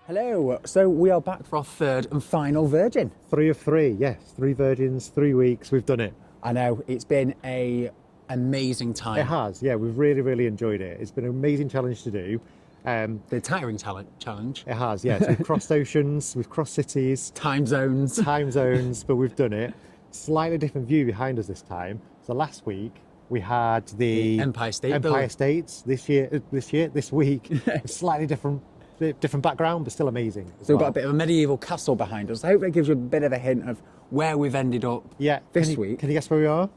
Hello, so we are back for our third and final Virgin. 3 of 3, yes. 3 Virgins, 3 weeks, we've done it. I know, it's been a amazing time. It has, yeah, we've really enjoyed it. It's been an amazing challenge to do. The tiring challenge. It has, yes. We've crossed oceans, we've crossed cities, Time zones. but we've done it. Slightly different view behind us this time. So last week we had the Empire State States. This week, slightly different background, but still amazing. So we've got a bit of a medieval castle behind us. I hope that gives you a bit of a hint of where we've ended up this week. Can you guess where we are?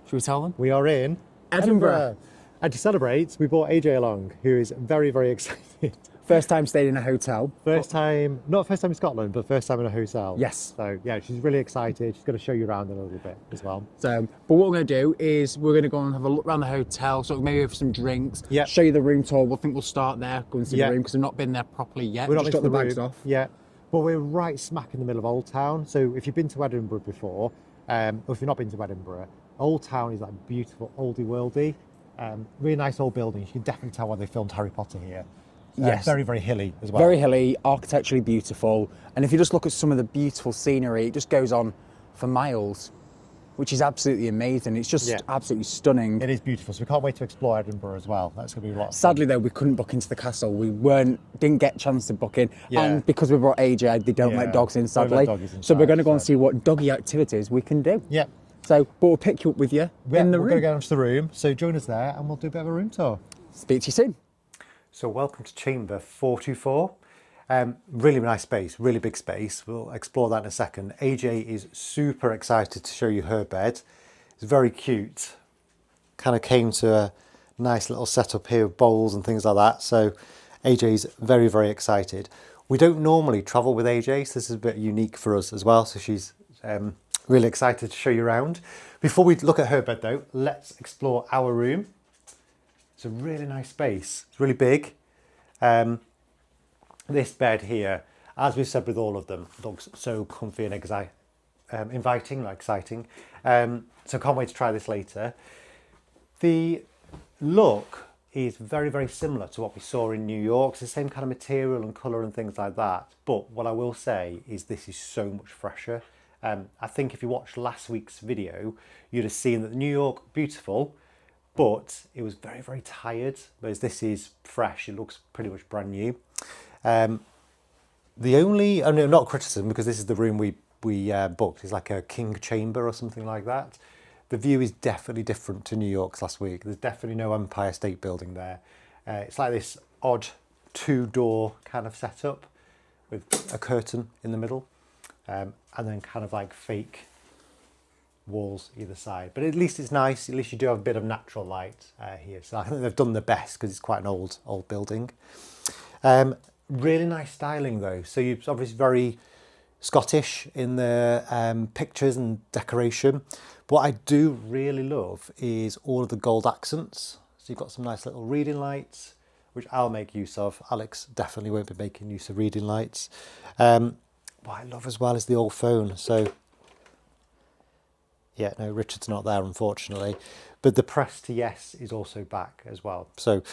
Should we tell them? We are in Edinburgh. And to celebrate, we brought AJ along, who is very excited. First time staying in a hotel. Not first time in Scotland, but first time in a hotel. Yes. So yeah, she's really excited. She's going to show you around a little bit as well. So, but what we're going to do is we're going to go and have a look around the hotel, so maybe have some drinks, Yep. show you the room tour. We'll start there, go and see Yep. the room, because we've not been there properly yet. We're not Just into got the the bags room. off. Yeah. But we're right smack in the middle of Old Town. So if you've been to Edinburgh before, or if you've not been to Edinburgh, Old Town is like beautiful, oldie worldy. Really nice old buildings. You can definitely tell why they filmed Harry Potter here. Yes. Very hilly as well. Very hilly, architecturally beautiful. And if you just look at some of the beautiful scenery, it just goes on for miles, which is absolutely amazing. It's just absolutely stunning. It is beautiful. So we can't wait to explore Edinburgh as well. That's going to be a lot of fun. Sadly though, we couldn't book into the castle. We didn't get a chance to book in. Yeah. And because we brought AJ, they don't let dogs in, sadly. So we're going to go and see what doggy activities we can do. Yeah. So, but we'll pick you up with you in the room. We're going to go into the room. So join us there and we'll do a bit of a room tour. Speak to you soon. So welcome to chamber 424. Really nice space, really big space. We'll explore that in a second. AJ is super excited to show you her bed. It's very cute. Kind of came to a nice little setup here with bowls and things like that. So AJ's very excited. We don't normally travel with AJ, so this is a bit unique for us as well. So she's really excited to show you around. Before we look at her bed though, let's explore our room. It's a really nice space. It's really big. This bed here, as we've said with all of them, looks so comfy and inviting, like exciting. So can't wait to try this later. The look is very similar to what we saw in New York. It's the same kind of material and colour and things like that. But what I will say is this is so much fresher. I think if you watched last week's video, you'd have seen that New York, beautiful, but it was very tired, whereas this is fresh. It looks pretty much brand new. The only, not criticism, because this is the room we booked, is like a king chamber or something like that. The view is definitely different to New York's last week. There's definitely no Empire State Building there. It's like this odd 2-door kind of setup with a curtain in the middle, and then kind of like fake walls either side. But at least it's nice. At least you do have a bit of natural light here. So I think they've done the best because it's quite an old building. Really nice styling though. So you're obviously very Scottish in the pictures and decoration. But what I do really love is all of the gold accents. So you've got some nice little reading lights, which I'll make use of. Alex definitely won't be making use of reading lights. What I love as well is the old phone. So yeah, no, Richard's not there, unfortunately. But the press to yes is also back as well. So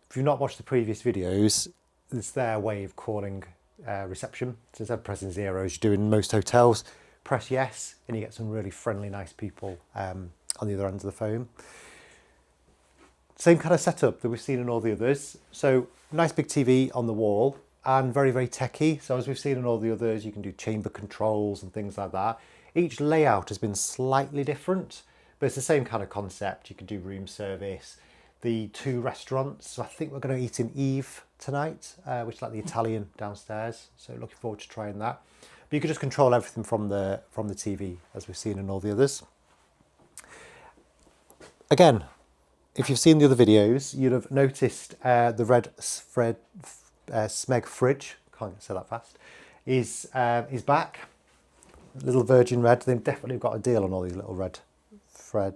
if you've not watched the previous videos, it's their way of calling reception. So instead of pressing 0, as you do in most hotels, press yes, and you get some really friendly, nice people on the other end of the phone. Same kind of setup that we've seen in all the others. So nice big TV on the wall and very techy. So as we've seen in all the others, you can do chamber controls and things like that. Each layout has been slightly different, but it's the same kind of concept. You can do room service, the 2 restaurants. So I think we're going to eat in Eve tonight, which is like the Italian downstairs. So looking forward to trying that. But you can just control everything from the TV, as we've seen in all the others. Again, if you've seen the other videos, you'd have noticed the red Smeg fridge, can't say that fast, is back. Little Virgin Red. They've definitely got a deal on all these little red threads.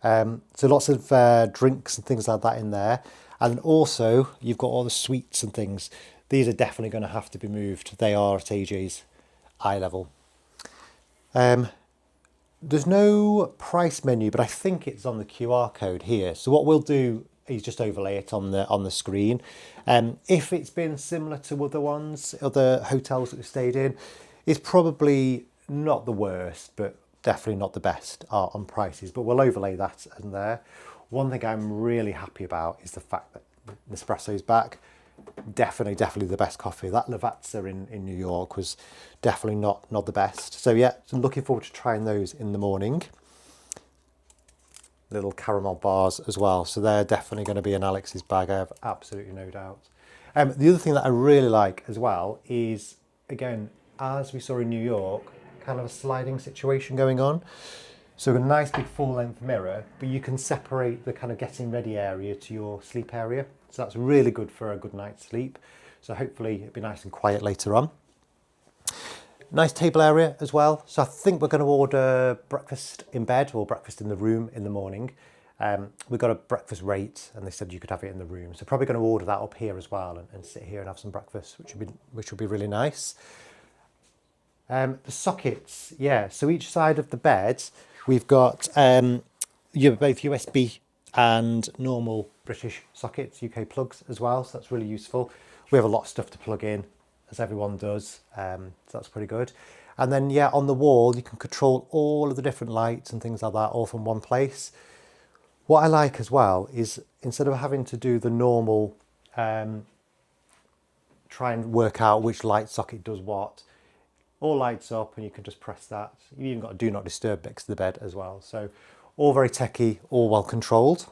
So lots of drinks and things like that in there. And also you've got all the sweets and things. These are definitely going to have to be moved. They are at AJ's eye level. There's no price menu, but I think it's on the QR code here. So what we'll do he's just overlay it on the screen. If it's been similar to other ones, other hotels that we've stayed in, it's probably not the worst, but definitely not the best on prices. But we'll overlay that in there. One thing I'm really happy about is the fact that Nespresso's back. Definitely the best coffee. That Lavazza in New York was definitely not the best. So yeah, I'm looking forward to trying those in the morning. Little caramel bars as well. So they're definitely going to be in Alex's bag, I have absolutely no doubt. The other thing that I really like as well is, again, as we saw in New York, kind of a sliding situation going on. So a nice big full-length mirror, but you can separate the kind of getting ready area to your sleep area. So that's really good for a good night's sleep. So hopefully it'll be nice and quiet later on. Nice table area as well. So I think we're going to order breakfast in bed or breakfast in the room in the morning. We got a breakfast rate and they said you could have it in the room. So probably going to order that up here as well and sit here and have some breakfast, which will be really nice. The sockets, yeah. So each side of the bed, we've got both USB and normal British sockets, UK plugs as well. So that's really useful. We have a lot of stuff to plug in, as everyone does. So that's pretty good. And then, yeah, on the wall, you can control all of the different lights and things like that, all from one place. What I like as well is instead of having to do the normal, try and work out which light socket does what, all lights up and you can just press that. You've even got a do not disturb next to the bed as well. So all very techy, all well controlled.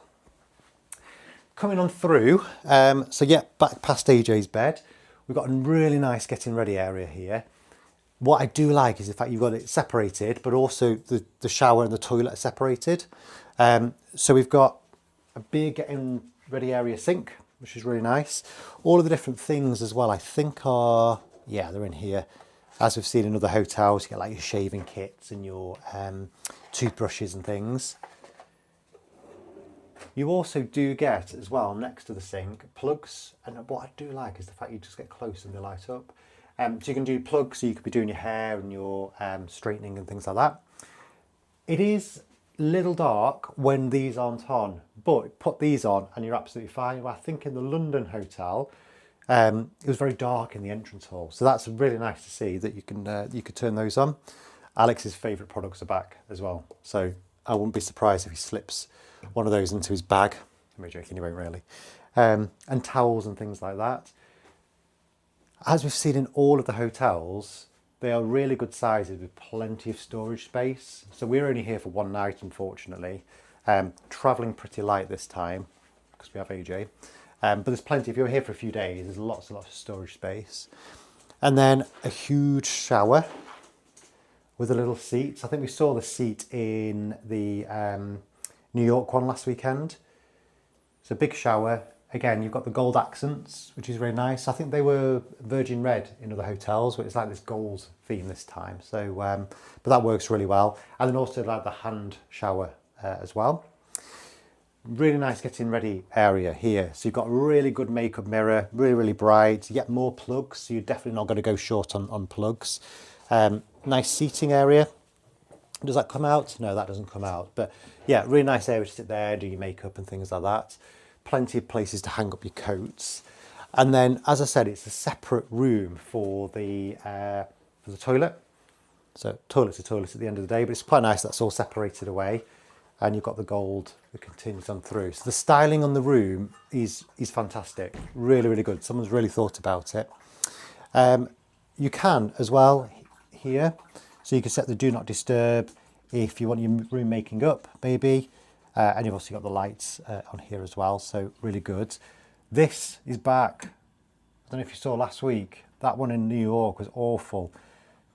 Coming on through, so yeah, back past AJ's bed, we've got a really nice getting ready area here. What I do like is the fact you've got it separated, but also the shower and the toilet are separated. So we've got a big getting ready area sink, which is really nice. All of the different things as well, I think are, yeah, they're in here. As we've seen in other hotels, you get like your shaving kits and your toothbrushes and things. You also do get, as well, next to the sink, plugs. And what I do like is the fact you just get close and they light up. So you can do plugs, so you could be doing your hair and your straightening and things like that. It is a little dark when these aren't on, but put these on and you're absolutely fine. Well, I think in the London hotel, it was very dark in the entrance hall. So that's really nice to see that you could turn those on. Alex's favourite products are back as well. So I wouldn't be surprised if he slips one of those into his bag. I'm joking, he won't really. And towels and things like that. As we've seen in all of the hotels, they are really good sizes with plenty of storage space. So we're only here for one night, unfortunately. Travelling pretty light this time because we have AJ. But there's plenty. If you're here for a few days, there's lots and lots of storage space. And then a huge shower with a little seat. I think we saw the seat in the New York one last weekend. It's a big shower. Again, you've got the gold accents, which is really nice. I think they were Virgin red in other hotels, but it's like this gold theme this time. So, but that works really well. And then also like the hand shower as well. Really nice getting ready area here. So you've got a really good makeup mirror, really bright. You get more plugs, so you're definitely not going to go short on plugs. Nice seating area. Does that come out? No, that doesn't come out. But yeah, really nice area to sit there, do your makeup and things like that. Plenty of places to hang up your coats. And then, as I said, it's a separate room for the toilet. So toilet's a toilet at the end of the day, but it's quite nice that's all separated away. And you've got the gold that continues on through. So the styling on the room is fantastic. Really good. Someone's really thought about it. You can as well here. So you can set the do not disturb if you want your room making up, maybe. And you've also got the lights on here as well. So really good. This is back. I don't know if you saw last week. That one in New York was awful.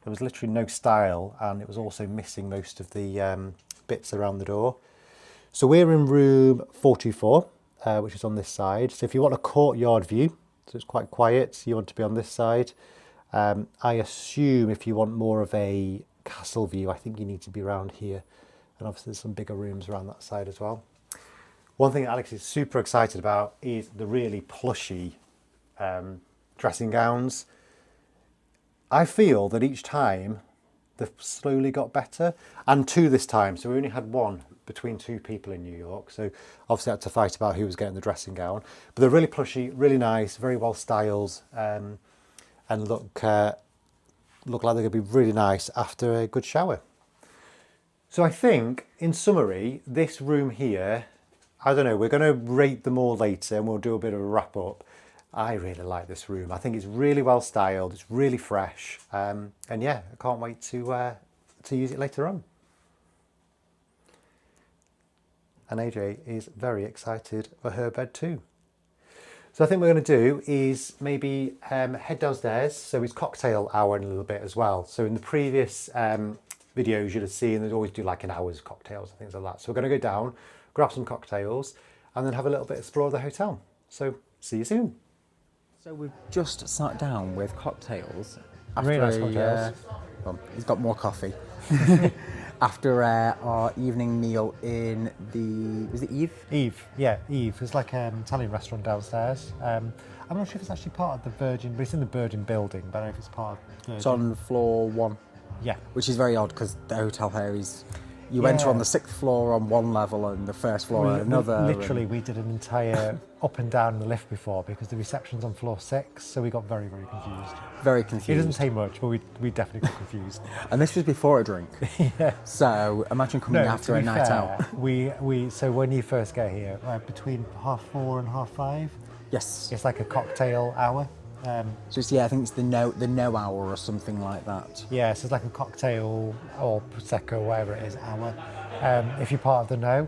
There was literally no style, and it was also missing most of the bits around the door. So we're in room 424, which is on this side. So if you want a courtyard view, so it's quite quiet, you want to be on this side. I assume if you want more of a castle view, I think you need to be around here. And obviously there's some bigger rooms around that side as well. One thing Alex is super excited about is the really plushy dressing gowns. I feel that each time they've slowly got better, and two this time, so we only had one between two people in New York. So obviously had to fight about who was getting the dressing gown. But they're really plushy, really nice, very well styled, and look like they're going to be really nice after a good shower. So I think, in summary, this room here, I don't know, we're going to rate them all later and we'll do a bit of a wrap up. I really like this room. I think it's really well styled, it's really fresh, and yeah, I can't wait to use it later on. And AJ is very excited for her bed too. So I think what we're going to do is maybe head downstairs. So it's cocktail hour in a little bit as well. So in the previous videos you'd have seen, they always do like an hour's cocktails and things like that. So we're going to go down, grab some cocktails, and then have a little bit explore the hotel. So see you soon. So we've just sat down with cocktails. Really nice cocktails. Well, he's got more coffee. After our evening meal in was it Eve? Eve, yeah, Eve. It's like an Italian restaurant downstairs. I'm not sure if it's actually part of the Virgin, but it's in the Virgin building. But I don't know if it's part of Virgin. It's on floor 1. Yeah. Which is very odd because the hotel here is, you enter on the 6th floor on one level and the first floor on another. Literally, we did an entire up and down the lift before because the reception's on floor 6, so we got very, very confused. Very confused. It doesn't say much, but we definitely got confused. And this was before a drink. Yeah. So imagine coming after a night out. So when you first get here, between 4:30 and 5:30, Yes. it's like a cocktail hour. So it's, I think it's the no hour or something like that. Yeah, so it's like a cocktail or Prosecco, whatever it is, hour, if you're part of the no.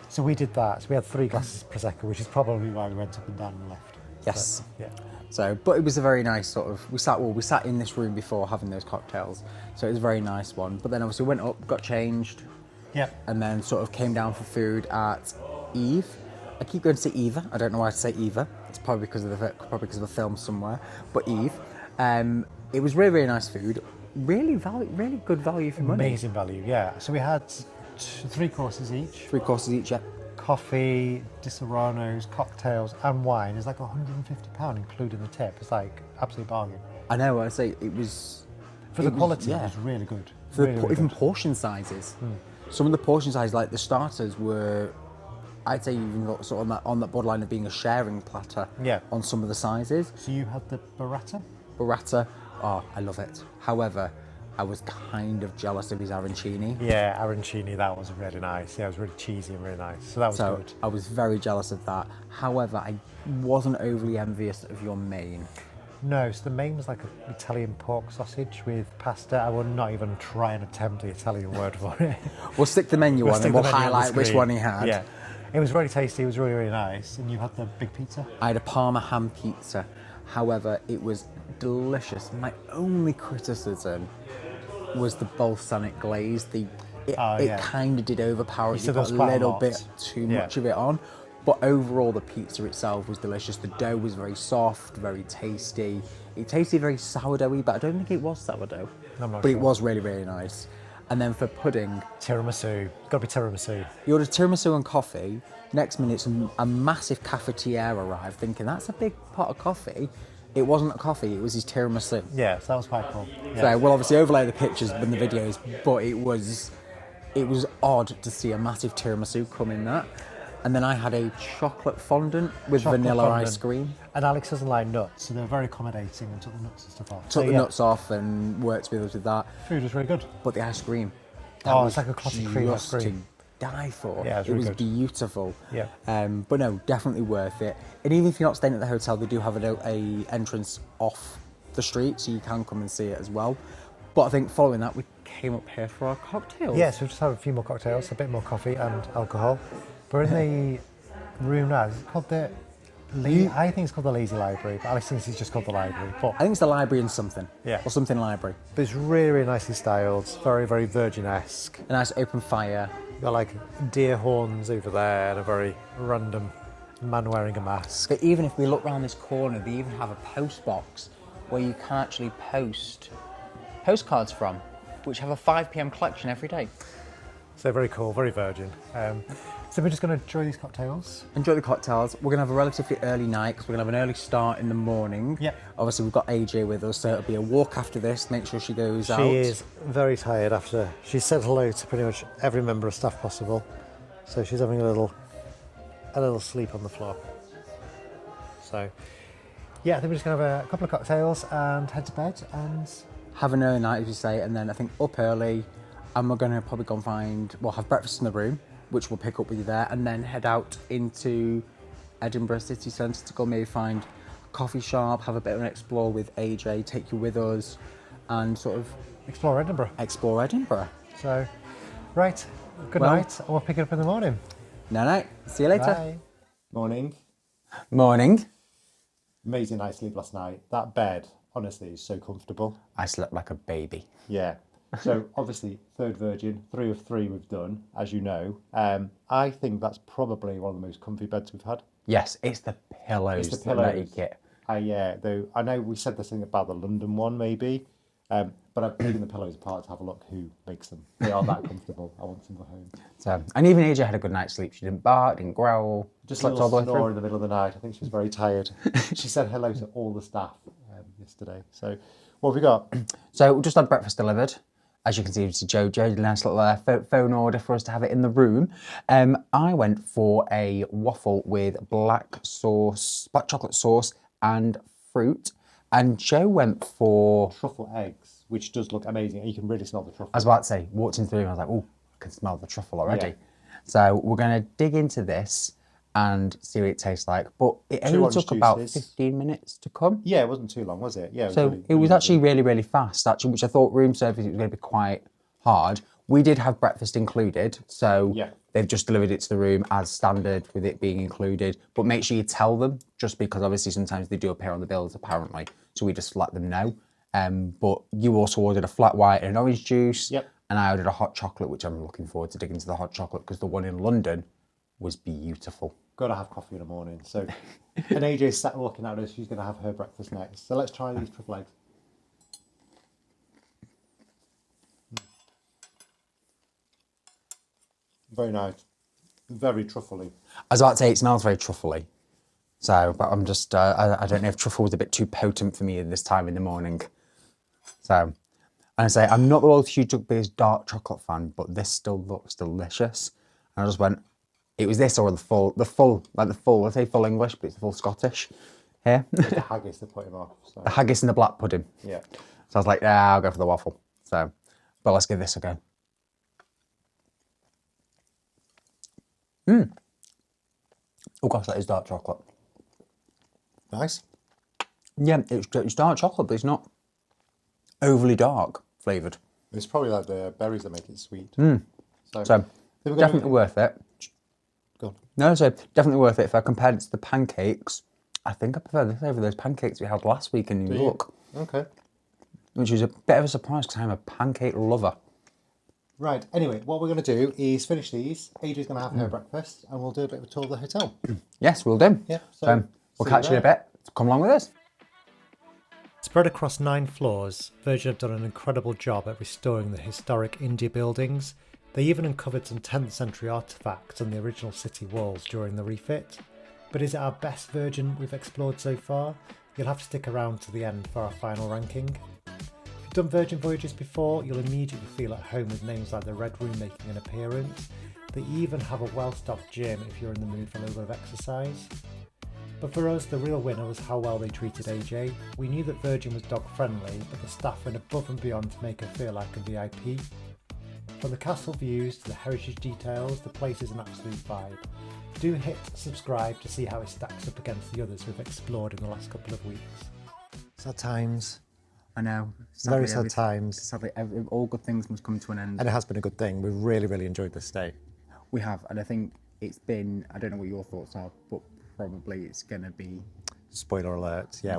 So we did that. So we had 3 glasses of Prosecco, which is probably why we went up and down and left. Yes. But, yeah. So, but it was a very nice sort of, we sat in this room before having those cocktails. So it was a very nice one. But then obviously went up, got changed. Yeah. And then sort of came down for food at Eve. I keep going to say Eva. I don't know why I say Eva. It's probably because of the film somewhere. But Eve. It was really, really nice food. Really good value for money. Amazing value, yeah. So we had 3 courses each. 3 courses each, yeah. Coffee, Disaronno's, cocktails, and wine is like £150, including the tip. It's like absolute bargain. I know. I say it was for the quality. It was really good. For really, even good. portion sizes. Some of the portion sizes, like the starters, were, I'd say, even got sort of on that borderline of being a sharing platter. Yeah. On some of the sizes. So you had the burrata. Burrata. Oh, I love it. However, I was kind of jealous of his arancini. Yeah, arancini, that was really nice. Yeah, it was really cheesy and really nice. So that was good. I was very jealous of that. However, I wasn't overly envious of your main. No, so the main was like an Italian pork sausage with pasta. I will not even try and attempt the Italian word for it. We'll stick the menu on and we'll highlight which one he had. Yeah, it was really tasty. It was really, really nice. And you had the big pizza? I had a Parma ham pizza. However, it was delicious. My only criticism was the balsamic glaze. It kind of did overpower it. You got a little bit too much of it on. But overall, the pizza itself was delicious. The dough was very soft, very tasty. It tasted very sourdoughy, but I don't think it was sourdough. I'm not but sure. It was really, really nice. And then for pudding... Tiramisu. It's got to be tiramisu. You ordered tiramisu and coffee. Next minute, a massive cafetiere arrived, thinking, that's a big pot of coffee. It wasn't a coffee, it was his tiramisu. Yeah, so that was quite cool. Yeah. So we'll obviously overlay the pictures in the videos, but it was odd to see a massive tiramisu come in that. And then I had a chocolate fondant with vanilla ice cream. And Alex doesn't like nuts, so they're very accommodating and took the nuts and stuff off. Took the nuts off and worked with us with that. Food was really good. But the ice cream. It's like a classic cream ice cream. To die for. Yeah, it was good. Beautiful. Yeah. But no, definitely worth it. And even if you're not staying at the hotel, they do have a entrance off the street, so you can come and see it as well. But I think following that, we came up here for our cocktails. Yeah, so we just had a few more cocktails, a bit more coffee and alcohol. We're in the room now. Is it called the... I think it's called the Lazy Library, but Alex thinks it's just called the library. But I think it's the library and something. Yeah. Or something library. But it's really, really nicely styled. Very, very Virgin-esque. A nice open fire. You've got like deer horns over there and a very random man wearing a mask. But even if we look round this corner, they even have a post box where you can actually post postcards from, which have a 5 p.m. collection every day. So very cool, very Virgin. So we're just going to enjoy these cocktails. Enjoy the cocktails. We're going to have a relatively early night because we're going to have an early start in the morning. Yep. Obviously, we've got AJ with us, so it'll be a walk after this. Make sure she goes out. She is very tired after. She said hello to pretty much every member of staff possible. So she's having a little sleep on the floor. So yeah, I think we're just gonna have a couple of cocktails and head to bed and have an early night, as you say, and then I think up early, and we're gonna probably go and have breakfast in the room, which we'll pick up with you there, and then head out into Edinburgh city centre to go maybe find a coffee shop, have a bit of an explore with AJ, take you with us, and sort of explore Edinburgh. So, right, good night, and we'll pick it up in the morning. Night. See you later. Bye. Morning. Amazing night's sleep last night. That bed, honestly, is so comfortable. I slept like a baby. Yeah. So obviously, third Virgin, 3 of 3 we've done, as you know. I think that's probably one of the most comfy beds we've had. Yes, it's the pillows that make it. Though I know we said this thing about the London one, maybe, but I've taken the pillows apart to have a look who makes them. They are that comfortable. I want them at home. So, and even AJ had a good night's sleep. She didn't bark, didn't growl. Just slept all the way through in the middle of the night. I think she was very tired. She said hello to all the staff yesterday. So, what have we got? So, we just had breakfast delivered. As you can see, it's Joe did a nice little phone order for us to have it in the room. I went for a waffle with black chocolate sauce and fruit. And Joe went for truffle eggs, which does look amazing. And you can really smell the truffle. I was about to say, walked into the room, I was like, oh, I can smell the truffle already. Yeah. So we're going to dig into this and see what it tastes like. But it only took about 15 minutes to come. Yeah, it wasn't too long, was it? Yeah. It was actually really, really fast, actually, which I thought room service was going to be quite hard. We did have breakfast included, so they've just delivered it to the room as standard with it being included. But make sure you tell them, just because obviously sometimes they do appear on the bills, apparently. So we just let them know. But you also ordered a flat white and an orange juice. Yep. And I ordered a hot chocolate, which I'm looking forward to digging into the hot chocolate because the one in London was beautiful. Got to have coffee in the morning. So, and AJ's sat looking at us. She's going to have her breakfast next. So let's try these truffle eggs. Very nice. Very truffly. I was about to say, it smells very truffly. So, but I'm just, I don't know if truffle was a bit too potent for me at this time in the morning. So, and I say, I'm not the world's biggest dark chocolate fan, but this still looks delicious. And I just went, it was this or the full, I say full English, but it's the full Scottish here. It's the haggis that put him off. So. The haggis and the black pudding. Yeah. So I was like, yeah, I'll go for the waffle. So, but let's give this a go. Oh gosh, that is dark chocolate. Nice. Yeah, it's dark chocolate, but it's not overly dark flavoured. It's probably like the berries that make it sweet. So definitely worth it. Go on. No, so definitely worth it. If I compared it to the pancakes, I think I prefer this over those pancakes we had last week in New York. Okay. Which is a bit of a surprise because I'm a pancake lover. Right, anyway, what we're going to do is finish these. AJ's going to have her breakfast and we'll do a bit of a tour of the hotel. Yes, we'll do. Yeah, so we'll catch you in a bit. Come along with us. Spread across 9 floors, Virgin have done an incredible job at restoring the historic India buildings. They even uncovered some 10th century artefacts on the original city walls during the refit. But is it our best Virgin we've explored so far? You'll have to stick around to the end for our final ranking. If you've done Virgin voyages before, you'll immediately feel at home with names like the Red Room making an appearance. They even have a well-stocked gym if you're in the mood for a little bit of exercise. But for us, the real winner was how well they treated AJ. We knew that Virgin was dog friendly, but the staff went above and beyond to make her feel like a VIP. From the castle views to the heritage details, the place is an absolute vibe. Do hit subscribe to see how it stacks up against the others we've explored in the last couple of weeks. Sad times. I know. Very sad times. Sadly, all good things must come to an end. And it has been a good thing. We've really, really enjoyed this stay. We have, and I think it's been, I don't know what your thoughts are, but probably it's going to be... Spoiler alert. Yeah,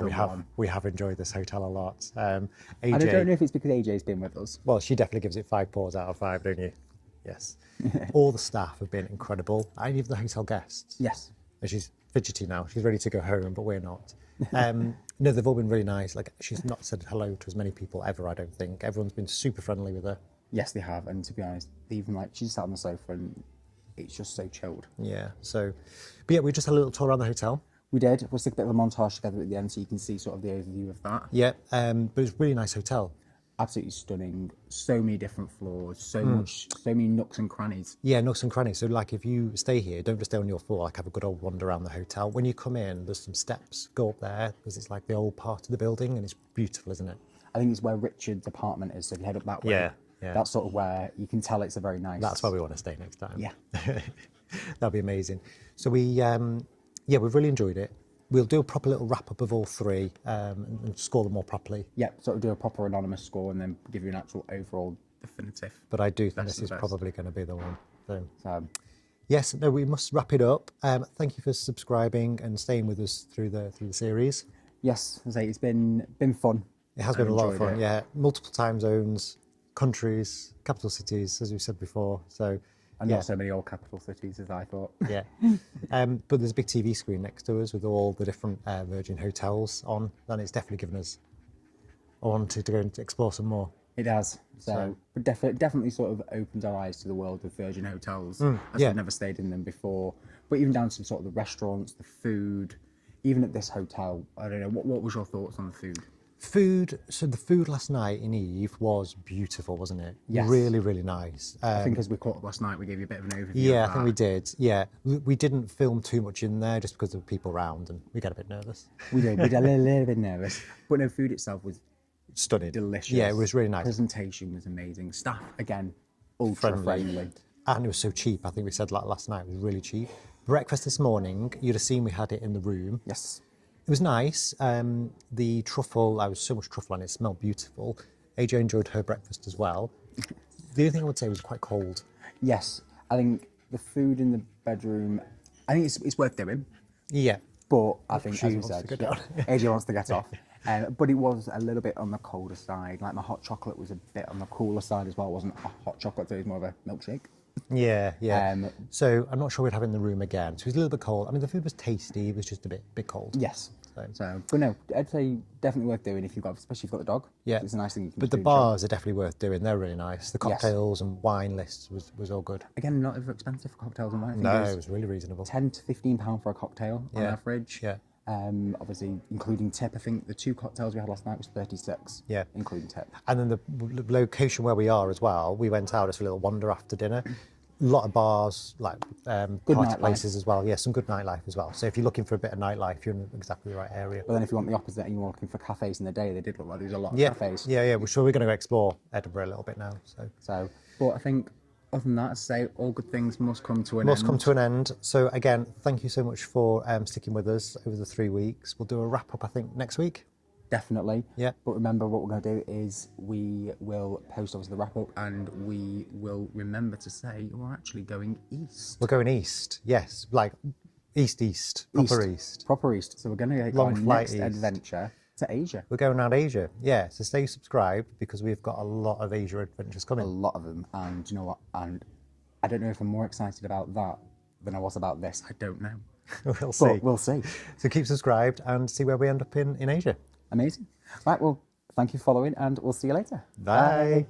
we have enjoyed this hotel a lot. AJ, and I don't know if it's because AJ's been with us. Well, she definitely gives it 5 paws out of 5, don't you? Yes. All the staff have been incredible. And even the hotel guests. Yes. And she's fidgety now. She's ready to go home, but we're not. No, they've all been really nice. Like, she's not said hello to as many people ever, I don't think. Everyone's been super friendly with her. Yes, they have. And to be honest, even like she sat on the sofa and it's just so chilled. Yeah. So, but yeah, we just had a little tour around the hotel. We did. We'll stick a bit of a montage together at the end so you can see sort of the overview of that. Yeah. But it's a really nice hotel. absolutely stunning. So many different floors, so many nooks and crannies. Yeah, nooks and crannies. So like if you stay here, don't just stay on your floor, like have a good old wander around the hotel. When you come in, there's some steps, go up there, because it's like the old part of the building and it's beautiful, isn't it? I think it's where Richard's apartment is, so if you head up that way, Yeah. that's sort of where you can tell it's a very nice... That's where we want to stay next time. Yeah. That'd be amazing. So we've really enjoyed it. We'll do a proper little wrap up of all three and score them more properly. Yeah, sort of do a proper anonymous score and then give you an actual overall definitive. But I do think this is probably going to be the one. So, yes, no, we must wrap it up. Thank you for subscribing and staying with us through the series. Yes, I say it's been fun. It has been a lot of fun. Yeah, multiple time zones, countries, capital cities, as we said before. So. And not so many old capital cities as I thought. Yeah. But there's a big TV screen next to us with all the different Virgin hotels on, and it's definitely given us a want to go and explore some more. It has. So but definitely sort of opened our eyes to the world of Virgin hotels, as we've never stayed in them before. But even down to sort of the restaurants, the food, even at this hotel, I don't know, what was your thoughts on the food? So the food last night in Eve was beautiful, wasn't it? Yes. Really, really nice. I think as we caught up last night, we gave you a bit of an overview. Yeah, I think we did. Yeah, we didn't film too much in there just because there were people around and we got a bit nervous. We did a little bit nervous. But no, food itself was stunning. Delicious. Yeah, it was really nice. Presentation was amazing. Staff, again, ultra friendly. And it was so cheap. I think we said that last night. It was really cheap. Breakfast this morning, you'd have seen we had it in the room. Yes. It was nice. The truffle, there was so much truffle on it, smelled beautiful. AJ enjoyed her breakfast as well. The only thing I would say was quite cold. Yes, I think the food in the bedroom, I think it's worth doing. Yeah. But I think, as you wants said, to go down. AJ wants to get off. But it was a little bit on the colder side. Like my hot chocolate was a bit on the cooler side as well. It wasn't a hot chocolate, so it was more of a milkshake. Yeah. So I'm not sure we'd have it in the room again. So it was a little bit cold. I mean, the food was tasty. It was just a bit cold. Yes. So, but no, I'd say definitely worth doing if you've got, especially if you've got the dog. Yeah. It's a nice thing you can But the bars are definitely worth doing. They're really nice. The cocktails and wine lists was all good. Again, not over expensive for cocktails and wine. No, it was really reasonable. £10 to £15 for a cocktail on average. Yeah. Obviously, including tip. I think the 2 cocktails we had last night was 36. Yeah. Including tip. And then the location where we are as well, we went out as a little wander after dinner. A lot of bars, like party places as well. Yeah, some good nightlife as well. So if you're looking for a bit of nightlife, you're in exactly the right area. But then if you want the opposite and you're looking for cafes in the day, they did look like there was a lot of cafes. Yeah. We're going to go explore Edinburgh a little bit now. So, but I think other than that, I'd say all good things must come to an end. Must come to an end. So again, thank you so much for sticking with us over the 3 weeks. We'll do a wrap up, I think, next week. Definitely. Yeah. But remember, what we're going to do is we will post obviously the wrap up and we will remember to say we're actually going east. We're going east, yes. Like east. Proper east. Proper east. So we're going to go on our next adventure to Asia. We're going around Asia, yeah. So stay subscribed because we've got a lot of Asia adventures coming. A lot of them. And you know what? And I don't know if I'm more excited about that than I was about this. I don't know. We'll see. But we'll see. So keep subscribed and see where we end up in Asia. Amazing. Right, well, thank you for following and we'll see you later. Bye.